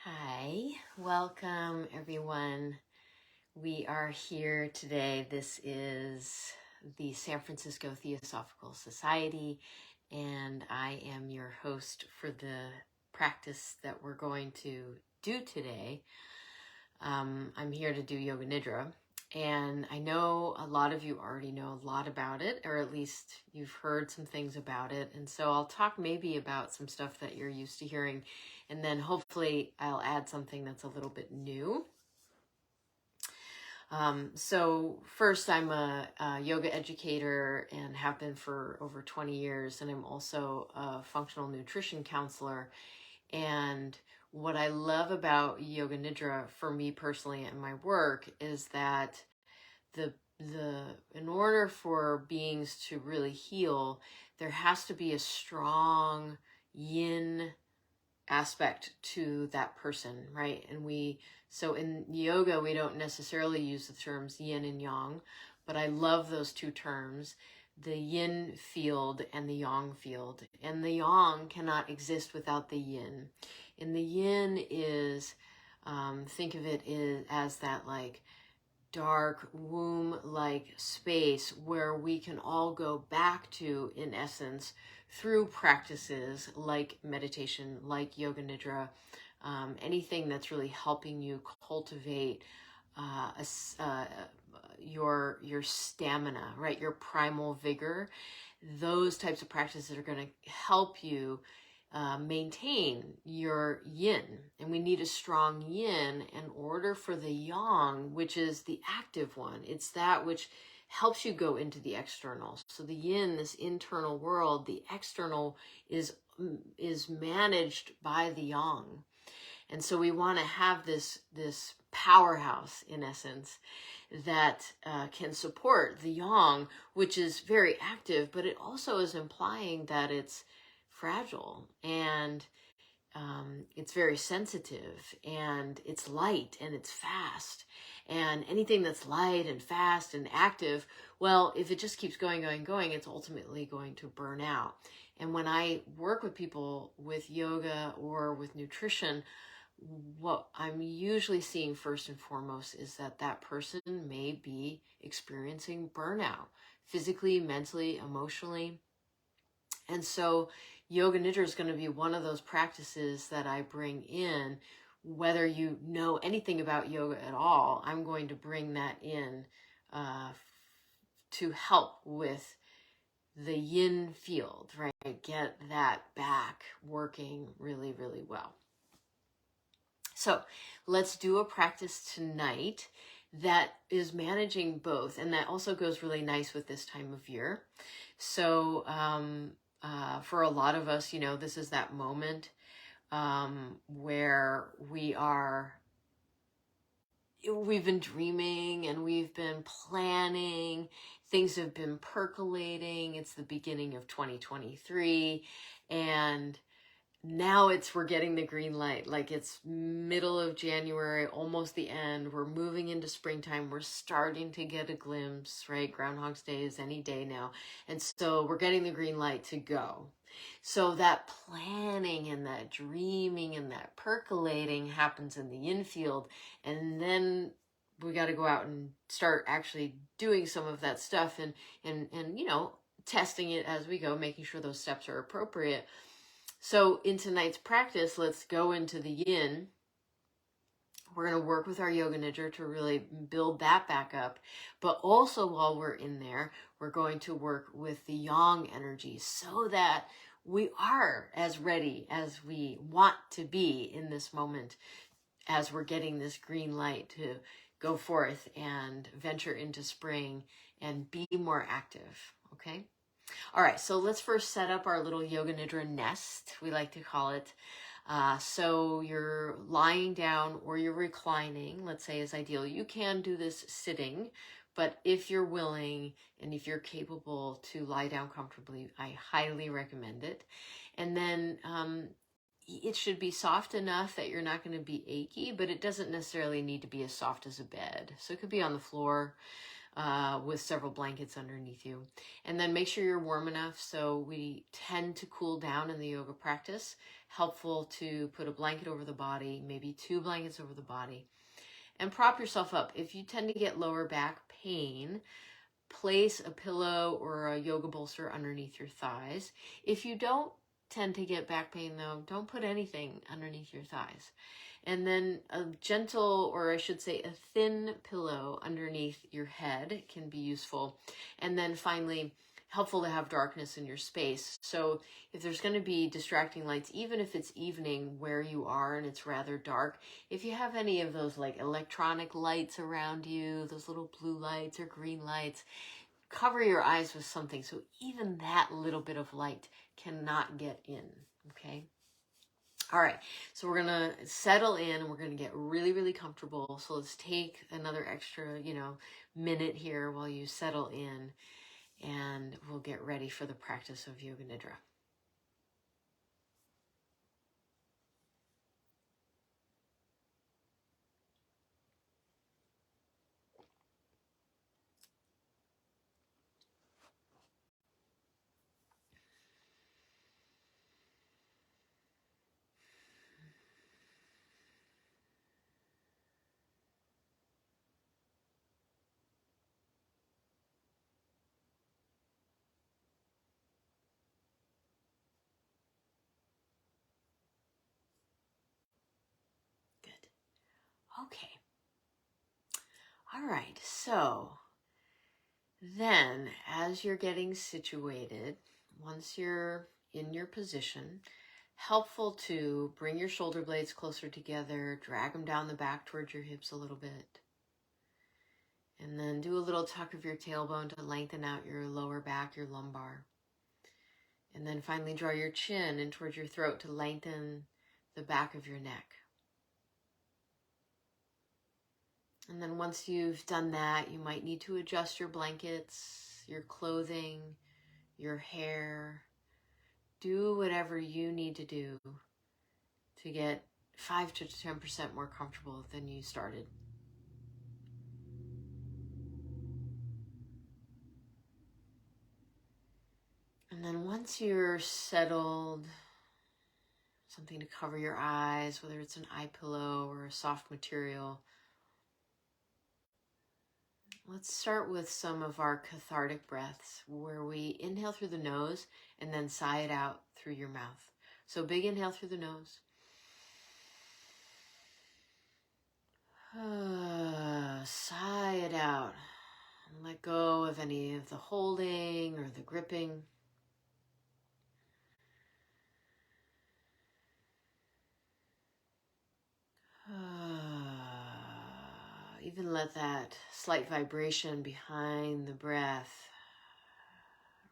Hi, welcome everyone. We are here today. This is the San Francisco Theosophical Society, and I am your host for the practice that we're going to do today. I'm here to do Yoga Nidra, and I know a lot of you already know a lot about it, or at least you've heard some things about it. And so I'll talk maybe about some stuff that you're used to hearing, and then hopefully I'll add something that's a little bit new. So first, I'm a yoga educator and have been for over 20 years, and I'm also a functional nutrition counselor. And what I love about Yoga Nidra for me personally and my work is that in order for beings to really heal, there has to be a strong yin aspect to that person, right? And so in yoga, we don't necessarily use the terms yin and yang, but I love those two terms, the yin field and the yang field. And the yang cannot exist without the yin. And the yin is, think of it as that like dark womb-like space where we can all go back to, in essence, through practices like meditation, like Yoga Nidra, anything that's really helping you cultivate your stamina, right? Your primal vigor. Those types of practices are going to help you maintain your yin. And we need a strong yin in order for the yang, which is the active one. It's that which helps you go into the external. So the yin, this internal world, the external is managed by the yang. And so we want to have this powerhouse, in essence, that can support the yang, which is very active, but it also is implying that it's fragile and it's very sensitive and it's light and it's fast. And anything that's light and fast and active, well, if it just keeps going, it's ultimately going to burn out. And when I work with people with yoga or with nutrition, what I'm usually seeing first and foremost is that that person may be experiencing burnout, physically, mentally, emotionally. And so Yoga Nidra is going to be one of those practices that I bring in. Whether you know anything about yoga at all, I'm going to bring that in to help with the yin field, right? Get that back working really, really well. So let's do a practice tonight that is managing both. And that also goes really nice with this time of year. So for a lot of us, this is that moment where we've been dreaming and we've been planning. Things have been percolating. It's the beginning of 2023. And now we're getting the green light. Like it's middle of January, almost the end. We're moving into springtime. We're starting to get a glimpse, right? Groundhog's Day is any day now. And so we're getting the green light to go. So that planning and that dreaming and that percolating happens in the yin field. And then we got to go out and start actually doing some of that stuff and testing it as we go, making sure those steps are appropriate. So in tonight's practice, let's go into the yin. We're going to work with our Yoga Nidra to really build that back up. But also while we're in there, we're going to work with the yang energy so that we are as ready as we want to be in this moment as we're getting this green light to go forth and venture into spring and be more active, okay? All right, so let's first set up our little Yoga Nidra nest, we like to call it. So you're lying down or you're reclining, let's say is ideal. You can do this sitting, but if you're willing and if you're capable to lie down comfortably, I highly recommend it. And then it should be soft enough that you're not going to be achy, but it doesn't necessarily need to be as soft as a bed. So it could be on the floor. with several blankets underneath you. And then make sure you're warm enough. So we tend to cool down in the yoga practice. Helpful to put a blanket over the body, maybe 2 blankets over the body, and prop yourself up. If you tend to get lower back pain, place a pillow or a yoga bolster underneath your thighs. If you don't tend to get back pain though, don't put anything underneath your thighs. And then a gentle, or I should say a thin pillow underneath your head can be useful. And then finally, helpful to have darkness in your space. So if there's going to be distracting lights, even if it's evening where you are and it's rather dark, if you have any of those like electronic lights around you, those little blue lights or green lights, cover your eyes with something so even that little bit of light cannot get in, okay? All right, so we're gonna settle in and we're gonna get really, really comfortable. So let's take another extra, minute here while you settle in, and we'll get ready for the practice of Yoga Nidra. Good. Okay. All right, so then as you're getting situated, once you're in your position, helpful to bring your shoulder blades closer together, drag them down the back towards your hips a little bit. And then do a little tuck of your tailbone to lengthen out your lower back, your lumbar. And then finally draw your chin in towards your throat to lengthen the back of your neck. And then once you've done that, you might need to adjust your blankets, your clothing, your hair. Do whatever you need to do to get 5 to 10% more comfortable than you started. And then once you're settled, something to cover your eyes, whether it's an eye pillow or a soft material, let's start with some of our cathartic breaths where we inhale through the nose and then sigh it out through your mouth. So big inhale through the nose. Sigh it out. And let go of any of the holding or the gripping. Even let that slight vibration behind the breath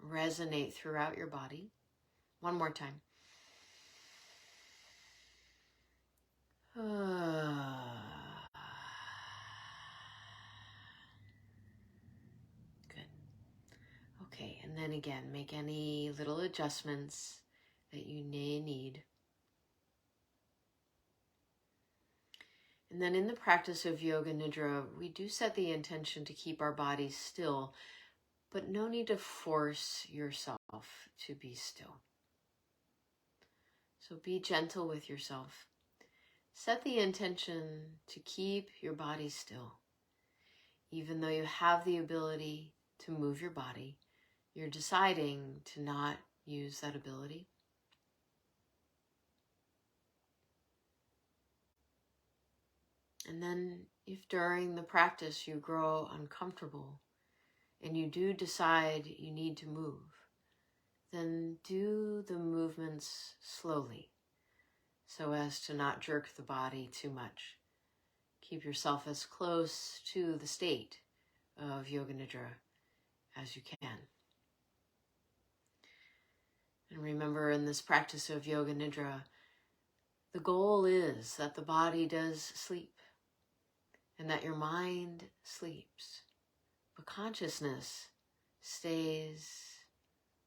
resonate throughout your body. One more time. Good. Okay, and then again, make any little adjustments that you may need. And then in the practice of Yoga Nidra, we do set the intention to keep our bodies still, but no need to force yourself to be still. So be gentle with yourself. Set the intention to keep your body still. Even though you have the ability to move your body, you're deciding to not use that ability. And then if during the practice you grow uncomfortable and you do decide you need to move, then do the movements slowly so as to not jerk the body too much. Keep yourself as close to the state of Yoga Nidra as you can. And remember, in this practice of Yoga Nidra, the goal is that the body does sleep and that your mind sleeps, but consciousness stays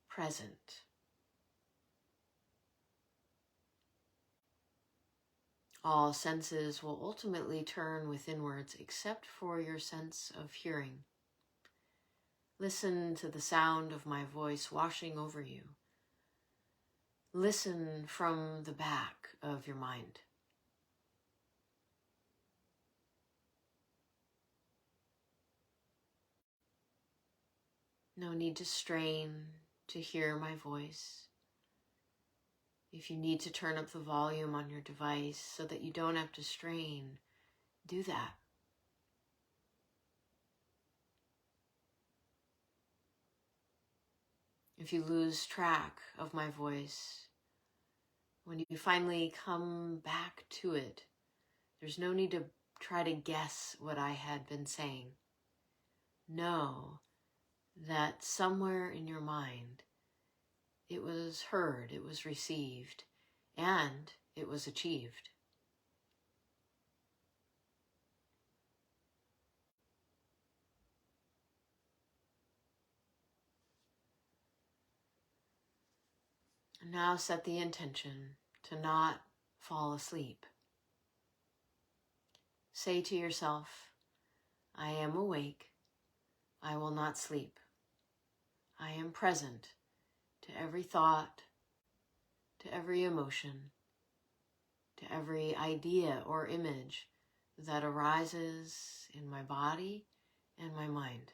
present. All senses will ultimately turn withinwards except for your sense of hearing. Listen to the sound of my voice washing over you. Listen from the back of your mind. No need to strain to hear my voice. If you need to turn up the volume on your device so that you don't have to strain, do that. If you lose track of my voice, when you finally come back to it, there's no need to try to guess what I had been saying. Know that somewhere in your mind, it was heard, it was received, and it was achieved. And now set the intention to not fall asleep. Say to yourself, I am awake, I will not sleep. I am present to every thought, to every emotion, to every idea or image that arises in my body and my mind.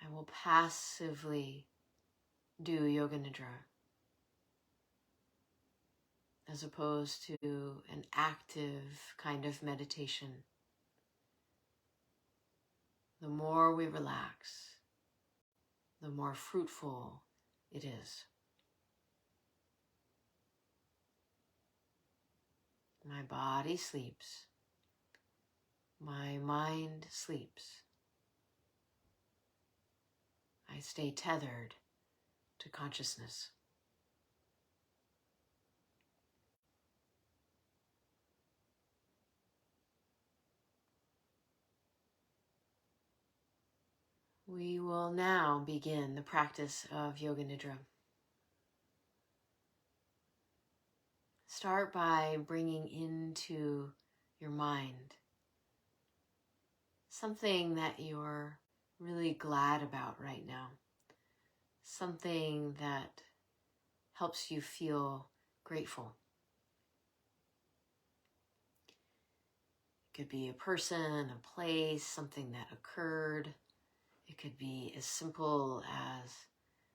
I will passively do Yoga Nidra as opposed to an active kind of meditation. The more we relax, the more fruitful it is. My body sleeps. My mind sleeps. I stay tethered to consciousness. We will now begin the practice of Yoga Nidra. Start by bringing into your mind something that you're really glad about right now. Something that helps you feel grateful. It could be a person, a place, something that occurred. It could be as simple as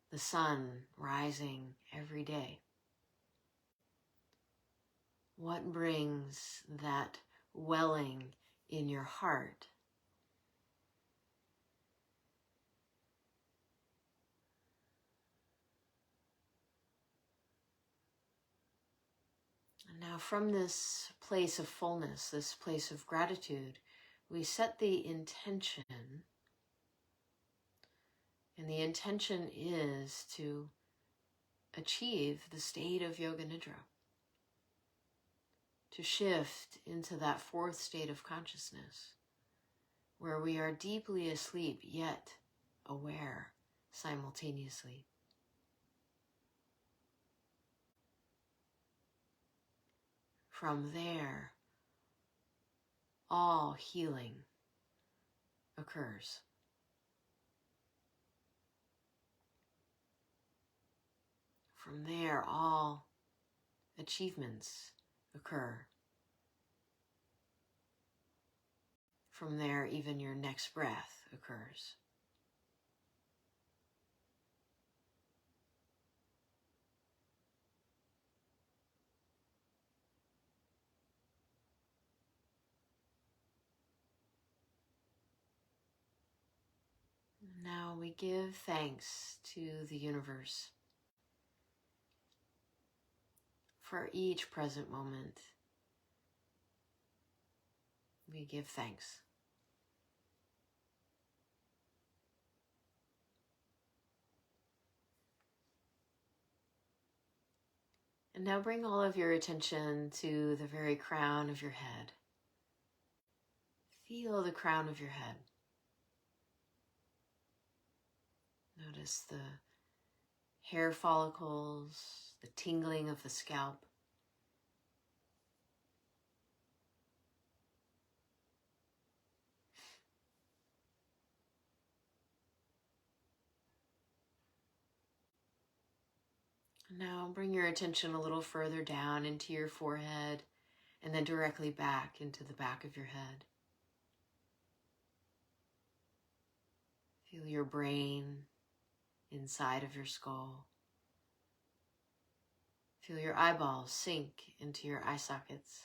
the sun rising every day. What brings that welling in your heart? And now from this place of fullness, this place of gratitude, we set the intention. And the intention is to achieve the state of Yoga Nidra. To shift into that fourth state of consciousness, where we are deeply asleep yet aware simultaneously. From there, all healing occurs. From there, all achievements occur. From there, even your next breath occurs. Now we give thanks to the universe for each present moment. We give thanks. And now bring all of your attention to the very crown of your head. Feel the crown of your head. Notice the hair follicles, the tingling of the scalp. Now bring your attention a little further down into your forehead and then directly back into the back of your head. Feel your brain inside of your skull. Feel your eyeballs sink into your eye sockets.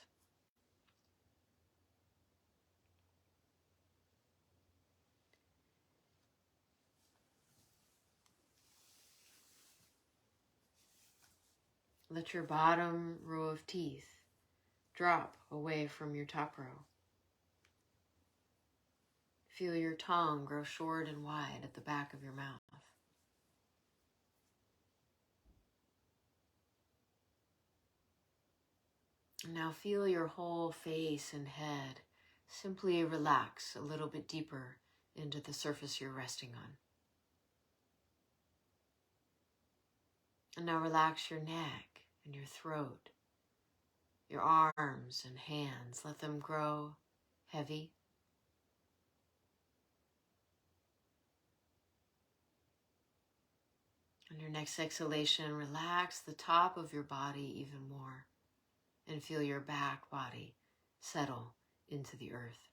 Let your bottom row of teeth drop away from your top row. Feel your tongue grow short and wide at the back of your mouth. And now feel your whole face and head simply relax a little bit deeper into the surface you're resting on. And now relax your neck and your throat, your arms and hands. Let them grow heavy. On your next exhalation, relax the top of your body even more and feel your back body settle into the earth.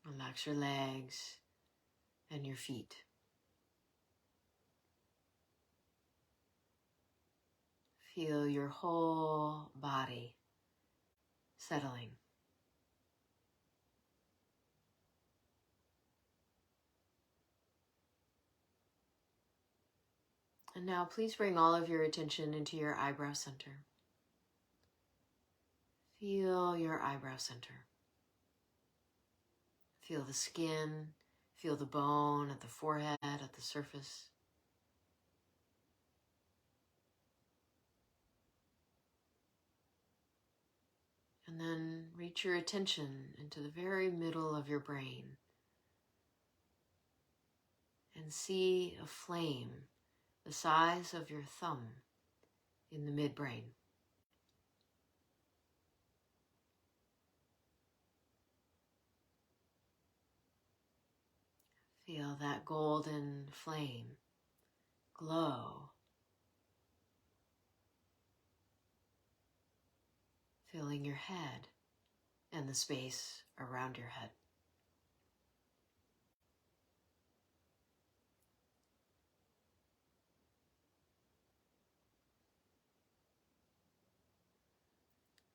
Relax your legs and your feet. Feel your whole body settling. And now please bring all of your attention into your eyebrow center. Feel your eyebrow center. Feel the skin, feel the bone at the forehead, at the surface. And then reach your attention into the very middle of your brain and see a flame the size of your thumb in the midbrain. Feel that golden flame glow, filling your head and the space around your head.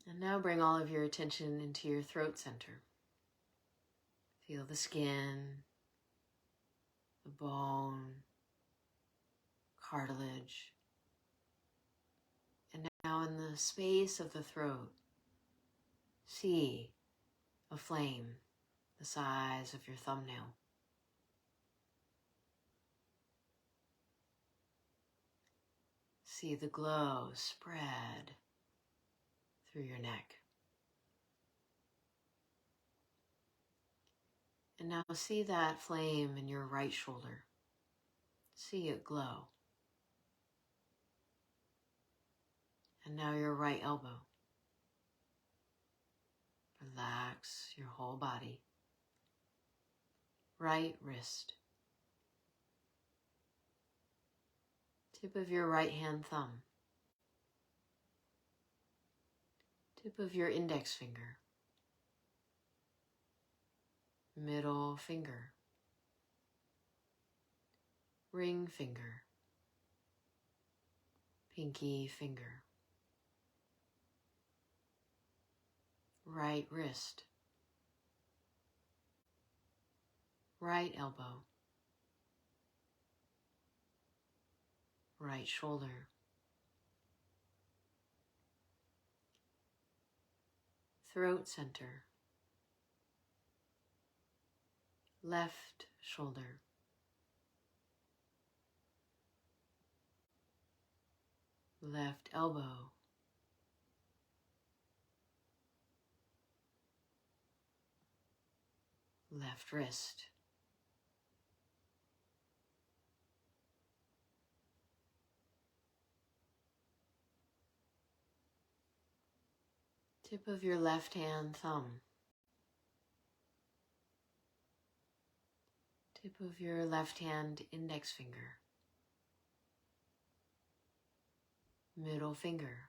And now bring all of your attention into your throat center. Feel the skin, the bone, cartilage. And now in the space of the throat, see a flame the size of your thumbnail. See the glow spread through your neck. And now see that flame in your right shoulder. See it glow. And now your right elbow. Relax your whole body. Right wrist. Tip of your right hand thumb. Tip of your index finger. Middle finger. Ring finger. Pinky finger. Right wrist. Right elbow. Right shoulder. Throat center. Left shoulder. Left elbow. Left wrist. Tip of your left hand thumb. Tip of your left hand index finger. Middle finger.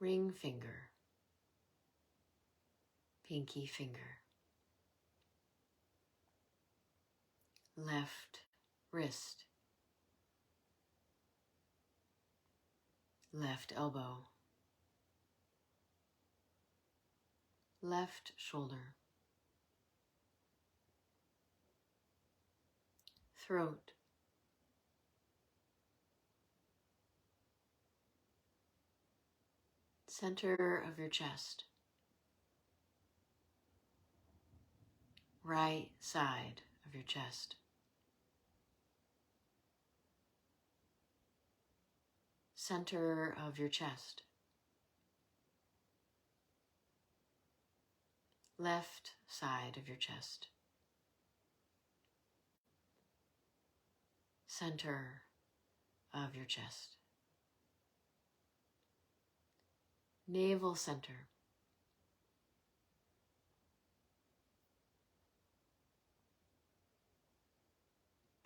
Ring finger. Pinky finger. Left wrist. Left elbow. Left shoulder. Throat. Center of your chest. Right side of your chest. Center of your chest. Left side of your chest. Center of your chest. Navel center.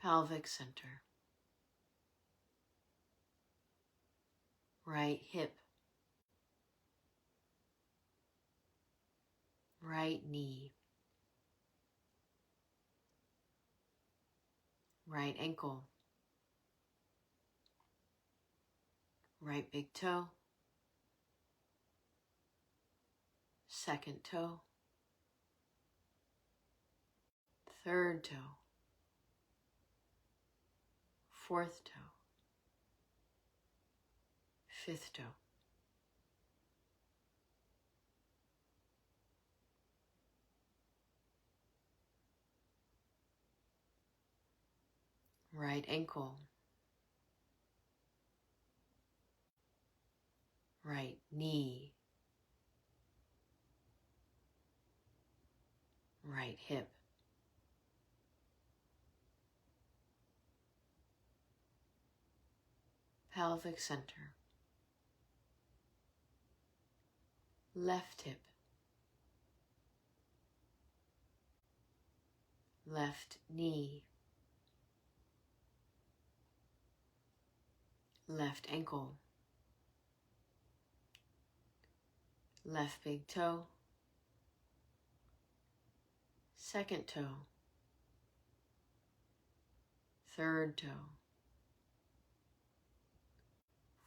Pelvic center. Right hip. Right knee. Right ankle. Right big toe. Second toe. Third toe. Fourth toe. Fifth toe. Right ankle. Right knee. Right hip. Pelvic center. Left hip. Left knee. Left ankle. Left big toe. Second toe. Third toe.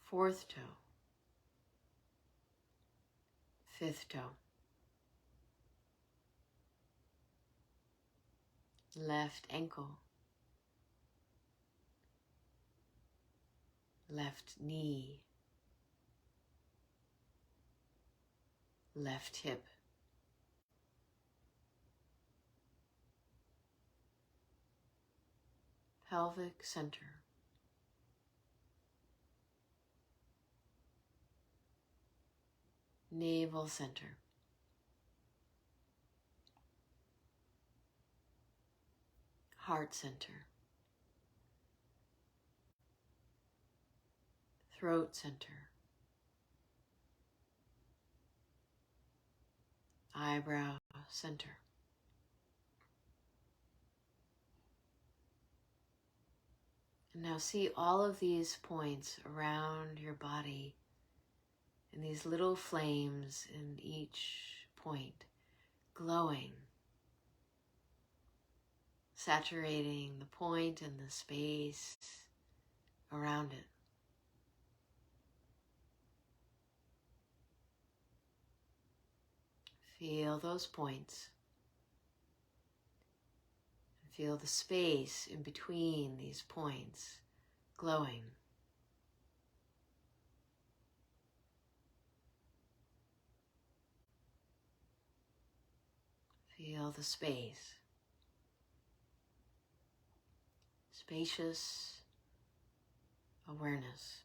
Fourth toe. Fifth toe. Left ankle. Left knee. Left hip. Pelvic center. Navel center. Heart center. Throat center. Eyebrow center. And now see all of these points around your body and these little flames in each point glowing, saturating the point and the space around it. Feel those points. And feel the space in between these points glowing. Feel the space. Spacious awareness.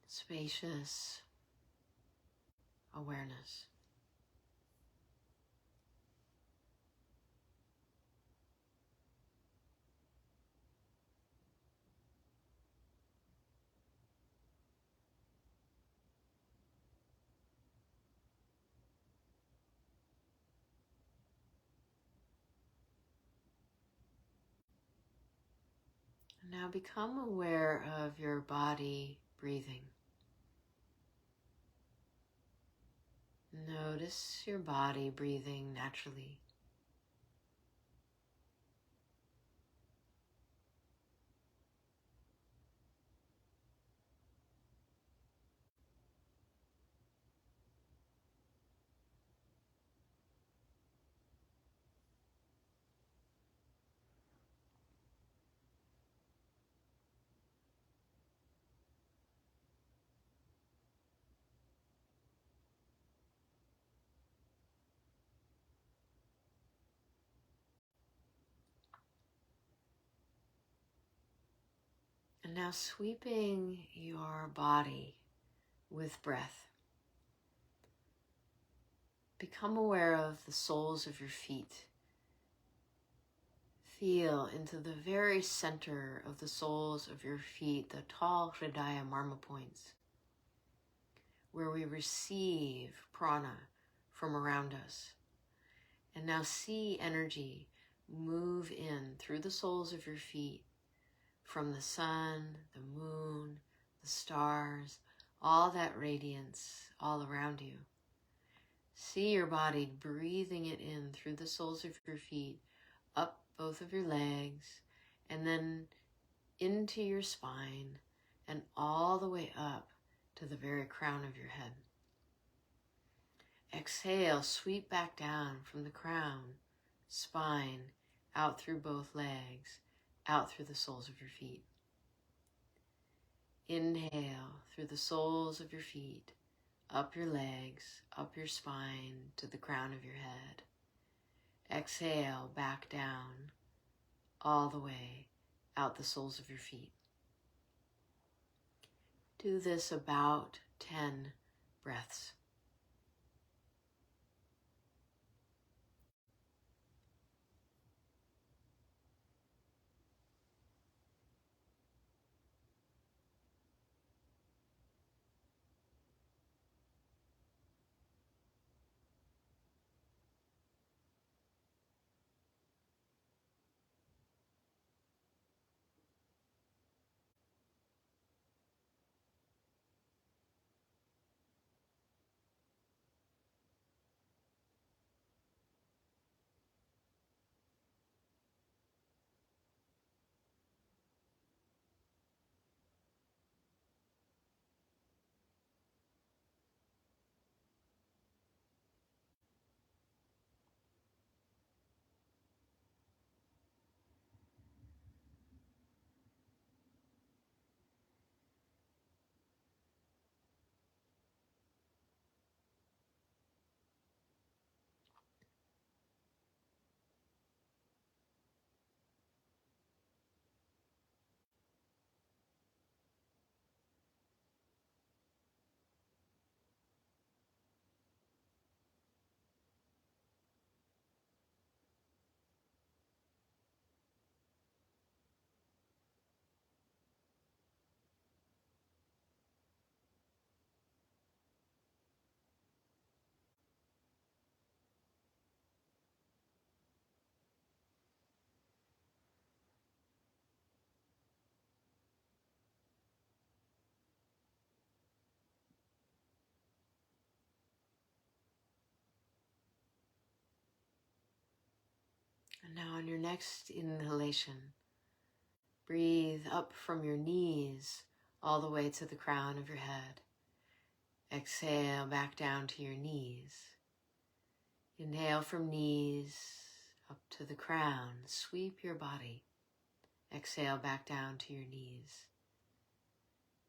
Spacious awareness. Now become aware of your body breathing. Notice your body breathing naturally. And now sweeping your body with breath. Become aware of the soles of your feet. Feel into the very center of the soles of your feet, the tall Hridaya marma points, where we receive prana from around us. And now see energy move in through the soles of your feet, from the sun, the moon, the stars, all that radiance all around you. See your body breathing it in through the soles of your feet, up both of your legs, and then into your spine, and all the way up to the very crown of your head. Exhale, sweep back down from the crown, spine, out through both legs, out through the soles of your feet. Inhale through the soles of your feet, up your legs, up your spine to the crown of your head. Exhale, back down, all the way out the soles of your feet. Do this about 10 breaths. And now on your next inhalation, breathe up from your knees all the way to the crown of your head. Exhale back down to your knees. Inhale from knees up to the crown. Sweep your body. Exhale back down to your knees.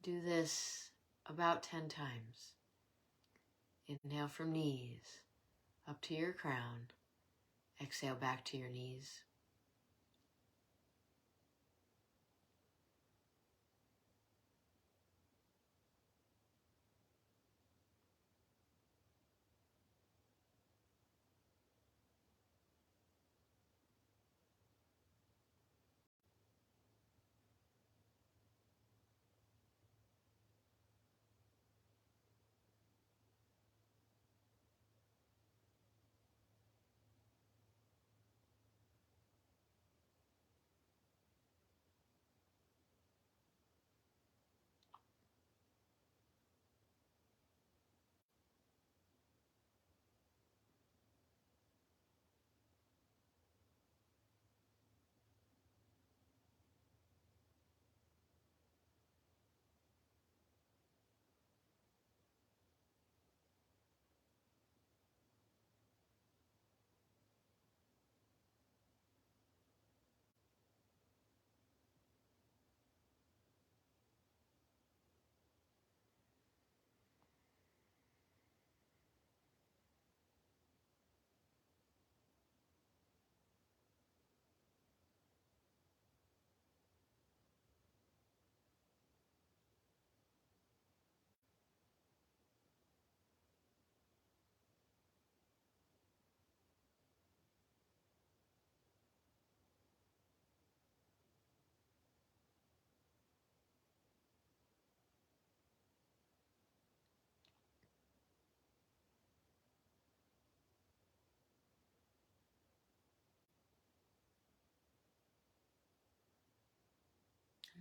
Do this about 10 times. Inhale from knees up to your crown. Exhale back to your knees.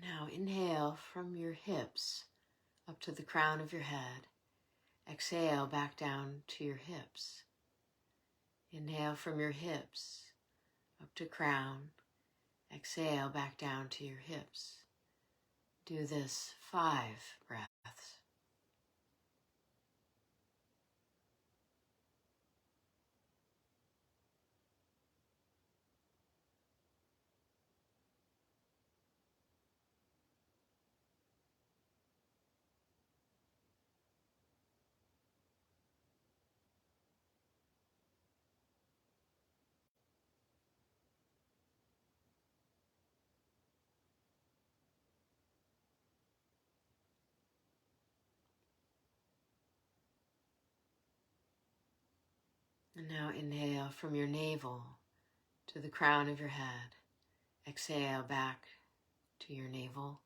Now inhale from your hips up to the crown of your head. Exhale back down to your hips. Inhale from your hips up to crown. Exhale back down to your hips. Do this 5 breaths. And now inhale from your navel to the crown of your head. Exhale back to your navel.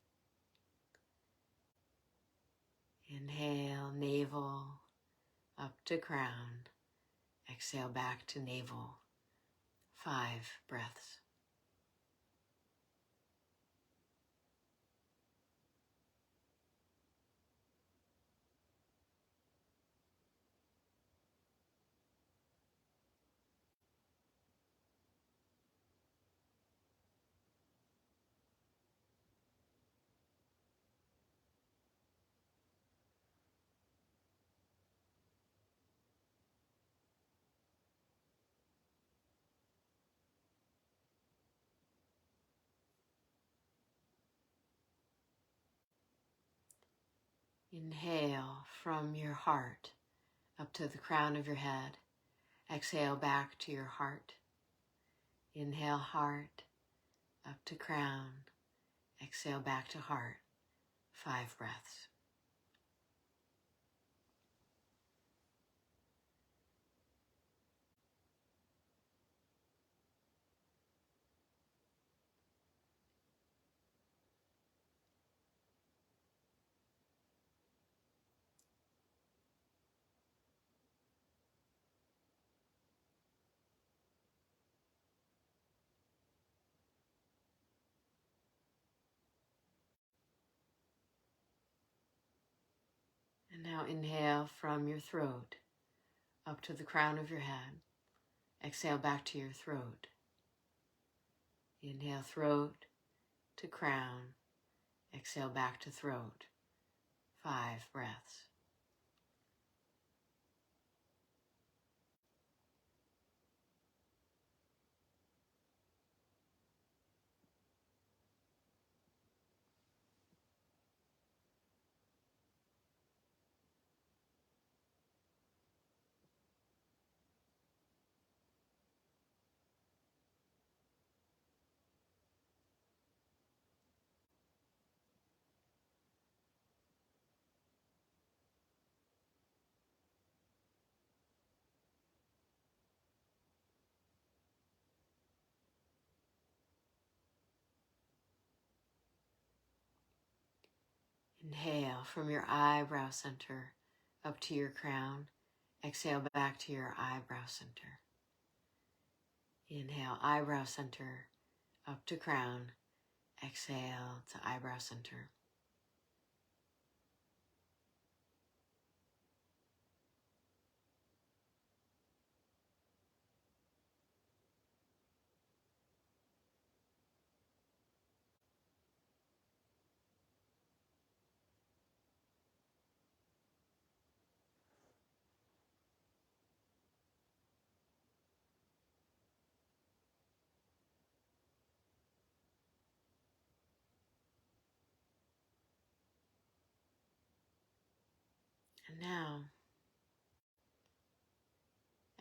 Inhale, navel, up to crown. Exhale back to navel. 5 breaths. Inhale from your heart up to the crown of your head. Exhale back to your heart. Inhale, heart, up to crown. Exhale back to heart. 5 breaths. And now inhale from your throat up to the crown of your head. Exhale back to your throat. Inhale, throat to crown. Exhale back to throat. 5 breaths. Inhale from your eyebrow center up to your crown. Exhale back to your eyebrow center. Inhale, eyebrow center up to crown. Exhale to eyebrow center. And now,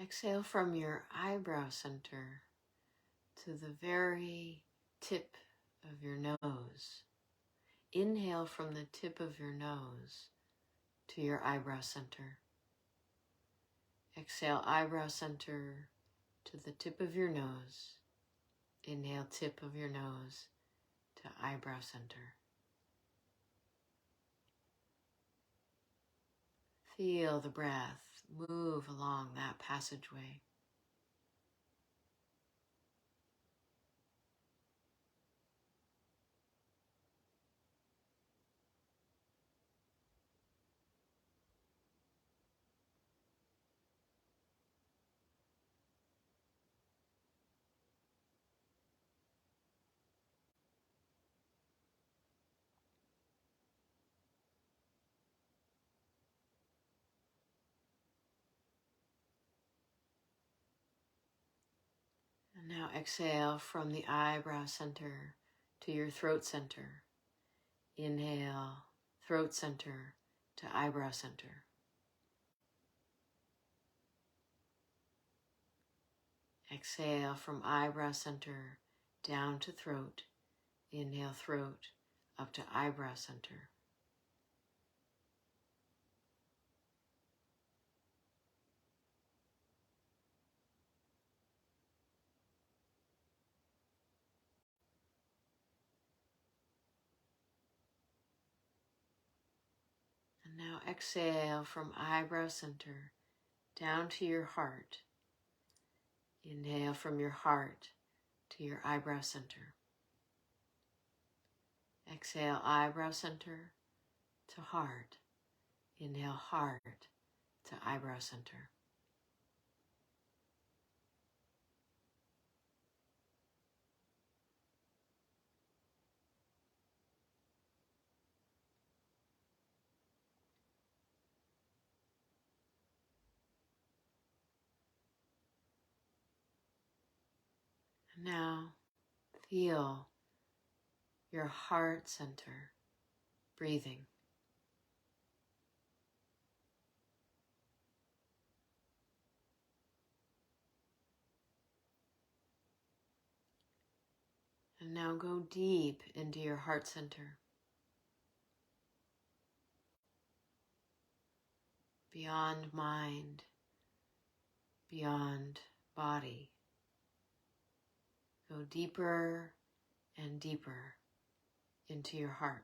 exhale from your eyebrow center to the very tip of your nose. Inhale from the tip of your nose to your eyebrow center. Exhale, eyebrow center to the tip of your nose. Inhale, tip of your nose to eyebrow center. Feel the breath move along that passageway. Now exhale from the eyebrow center to your throat center. Inhale, throat center to eyebrow center. Exhale from eyebrow center down to throat. Inhale, throat up to eyebrow center. And now exhale from eyebrow center down to your heart. Inhale from your heart to your eyebrow center. Exhale, eyebrow center to heart. Inhale, heart to eyebrow center. And now feel your heart center breathing. And now go deep into your heart center. Beyond mind, beyond body. Go deeper and deeper into your heart.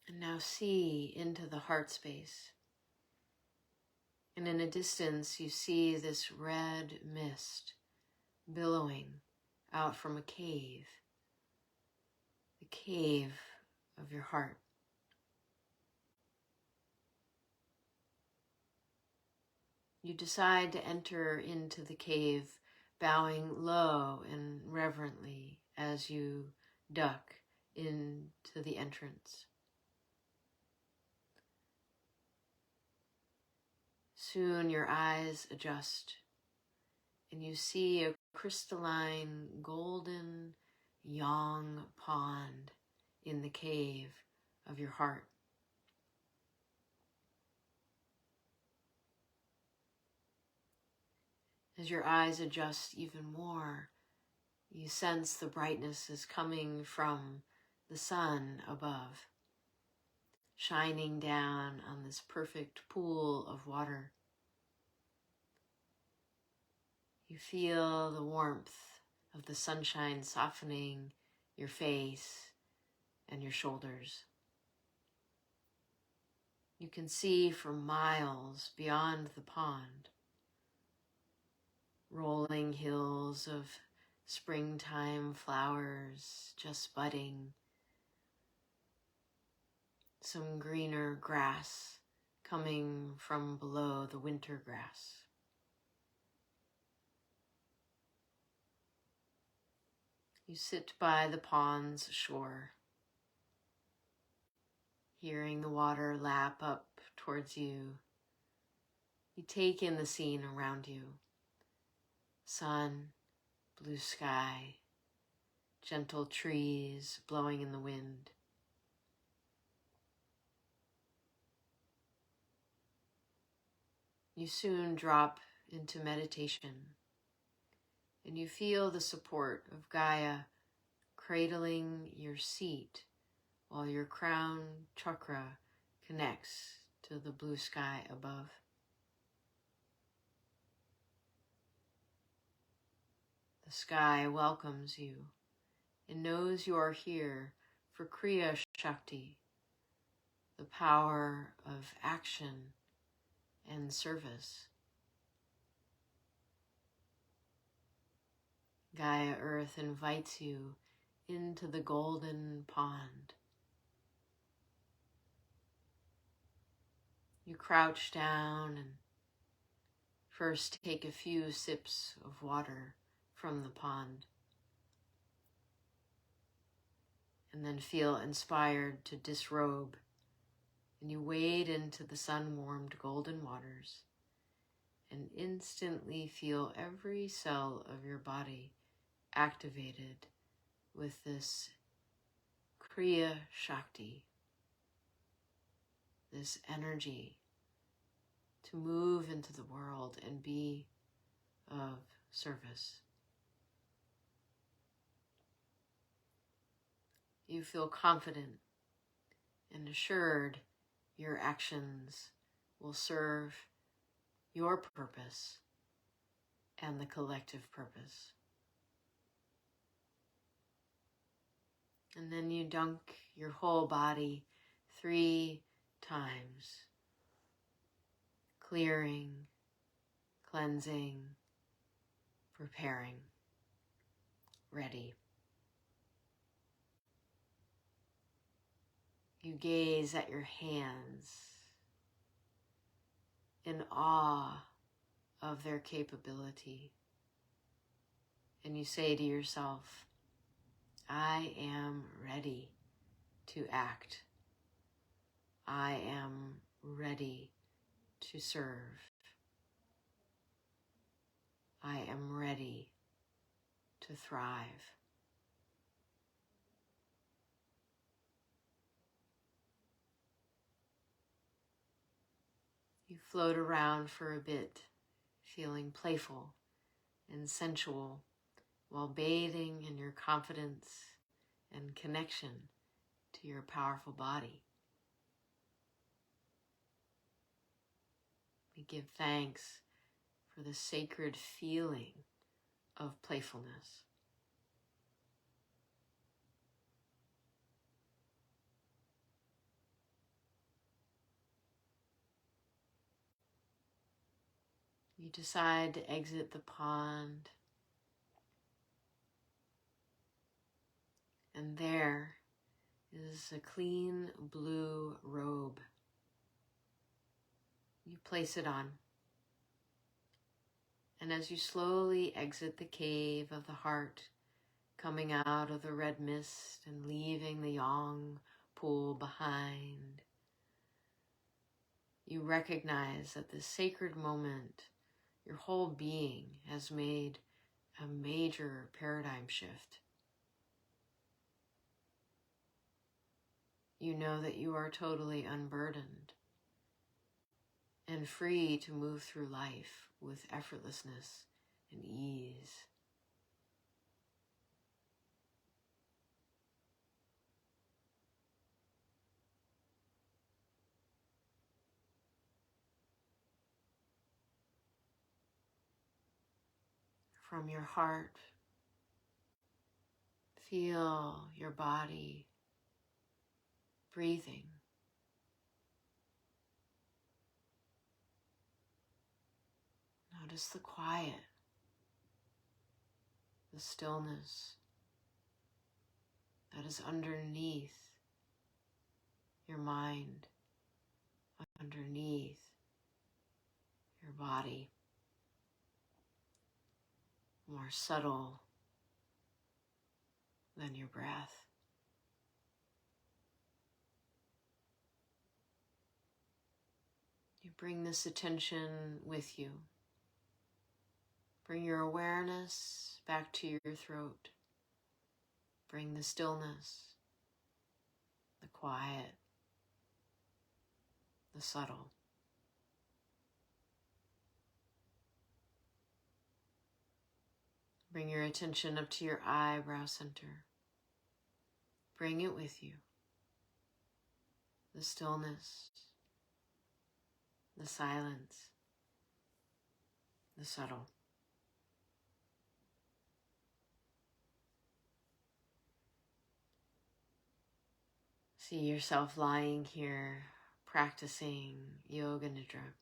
And now see into the heart space. And in a distance, you see this red mist billowing out from a cave, the cave of your heart. You decide to enter into the cave, bowing low and reverently as you duck into the entrance. Soon your eyes adjust, and you see a crystalline, golden, yang pond in the cave of your heart. As your eyes adjust even more, you sense the brightness is coming from the sun above, shining down on this perfect pool of water. You feel the warmth of the sunshine softening your face and your shoulders. You can see for miles beyond the pond, rolling hills of springtime flowers just budding, some greener grass coming from below the winter grass. You sit by the pond's shore, hearing the water lap up towards you. You take in the scene around you. Sun, blue sky, gentle trees blowing in the wind. You soon drop into meditation, and you feel the support of Gaia cradling your seat while your crown chakra connects to the blue sky above. The sky welcomes you and knows you are here for Kriya Shakti, the power of action and service. Gaia Earth invites you into the golden pond. You crouch down and first take a few sips of water from the pond. and then feel inspired to disrobe. And you wade into the sun-warmed golden waters and instantly feel every cell of your body activated with this Kriya Shakti, this energy to move into the world and be of service. You feel confident and assured your actions will serve your purpose and the collective purpose. And then you dunk your whole body 3 times, clearing, cleansing, preparing, ready. You gaze at your hands in awe of their capability, and you say to yourself, I am ready to act. I am ready to serve. I am ready to thrive. You float around for a bit, feeling playful and sensual while bathing in your confidence and connection to your powerful body. We give thanks for the sacred feeling of playfulness. You decide to exit the pond, and there is a clean blue robe. You place it on, and as you slowly exit the cave of the heart, coming out of the red mist and leaving the Yang pool behind, you recognize at this sacred moment, your whole being has made a major paradigm shift. You know that you are totally unburdened and free to move through life with effortlessness and ease. From your heart, feel your body breathing. Notice the quiet, the stillness that is underneath your mind, underneath your body, more subtle than your breath. You bring this attention with you. Bring your awareness back to your throat. Bring the stillness, the quiet, the subtle. Bring your attention up to your eyebrow center. Bring it with you. The stillness, the silence, the subtle. See yourself lying here, practicing Yoga Nidra.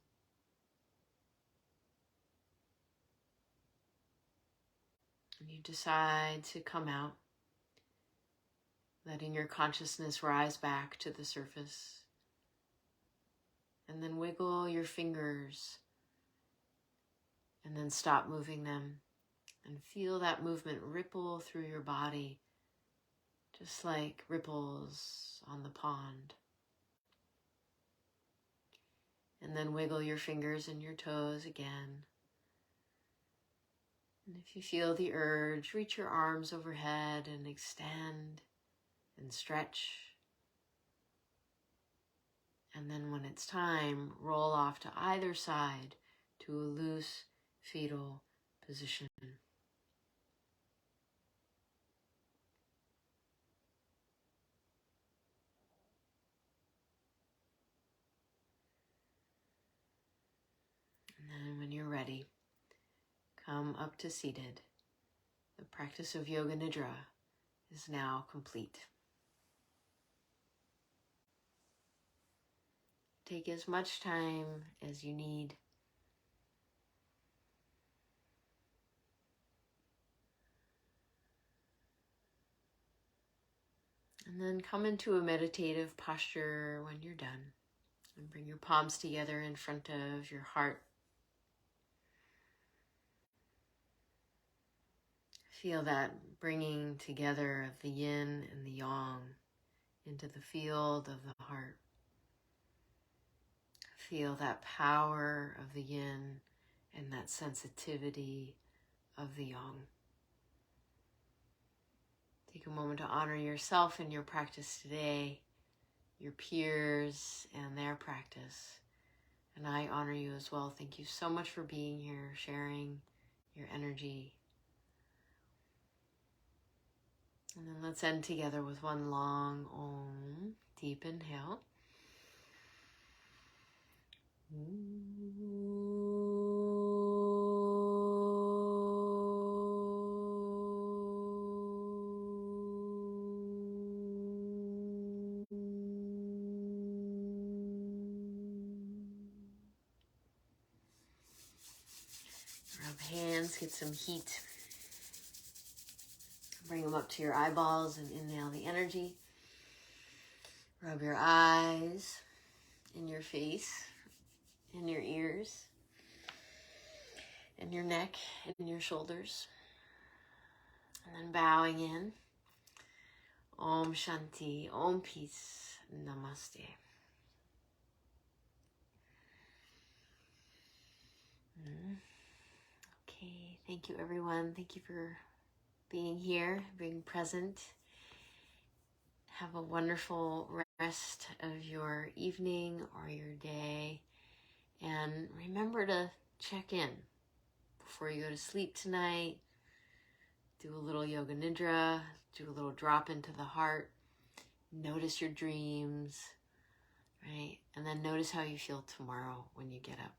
And you decide to come out, letting your consciousness rise back to the surface. And then wiggle your fingers, and then stop moving them. And feel that movement ripple through your body just like ripples on the pond. And then wiggle your fingers and your toes again. And if you feel the urge, reach your arms overhead and extend and stretch. And then when it's time, roll off to either side to a loose fetal position. And then when you're ready, come up to seated. The practice of Yoga Nidra is now complete. Take as much time as you need. And then come into a meditative posture when you're done. And bring your palms together in front of your heart. Feel that bringing together of the yin and the yang into the field of the heart. Feel that power of the yin and that sensitivity of the yang. Take a moment to honor yourself in your practice today, your peers and their practice. And I honor you as well. Thank you so much for being here, sharing your energy. And then let's end together with one long Om. Deep inhale. Rub hands, get some heat. Bring them up to your eyeballs and inhale the energy. Rub your eyes, in your face, in your ears, in your neck, in your shoulders. And then bowing in. Om Shanti, Om Peace, Namaste. Okay, thank you everyone. Thank you for being here, being present. Have a wonderful rest of your evening or your day. And remember to check in before you go to sleep tonight. Do a little Yoga Nidra, do a little drop into the heart. Notice your dreams, right? And then notice how you feel tomorrow when you get up.